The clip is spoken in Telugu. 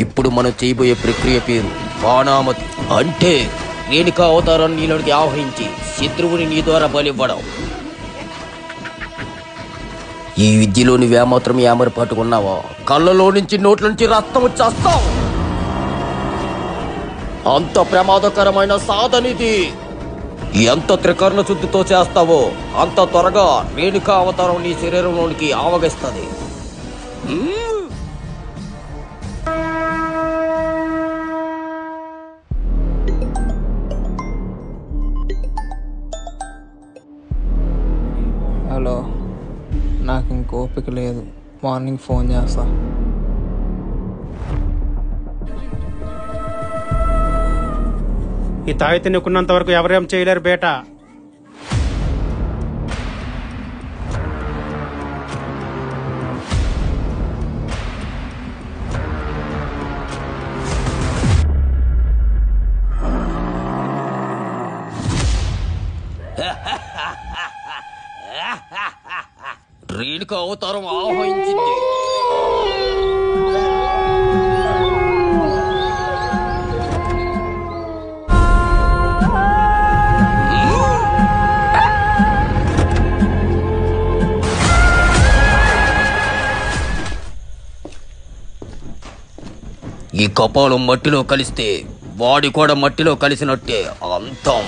ఇప్పుడు మనం చేయబోయే ప్రక్రియ పేరు బాణామతి. అంటే రేణుకా అవతారాన్ని నీలోనికి ఆవహించి శత్రువుని నీ ద్వారా బలివ్వడం. ఈ విద్యలో నువ్వేమాత్రం ఏమరపాటుకున్నావా కళ్ళలో నుంచి నోట్ల నుంచి రక్తం వచ్చేస్తావు. అంత ప్రమాదకరమైన సాధనిది. ఎంత త్రికరణ శుద్ధితో చేస్తావో అంత త్వరగా రేణుకా అవతారం నీ శరీరంలోనికి ఆవగిస్తుంది. హలో, నాకు ఇంక ఓపిక లేదు. మార్నింగ్ ఫోన్ చేస్తా. ఈ తాయితీ నీకున్నంత వరకు ఎవరేం చేయలేరు బేటా. రేణుకా అవతారం ఆవహించింది. ఈ కపాలం మట్టిలో కలిస్తే వాడి కూడా మట్టిలో కలిసినట్టే అంతం.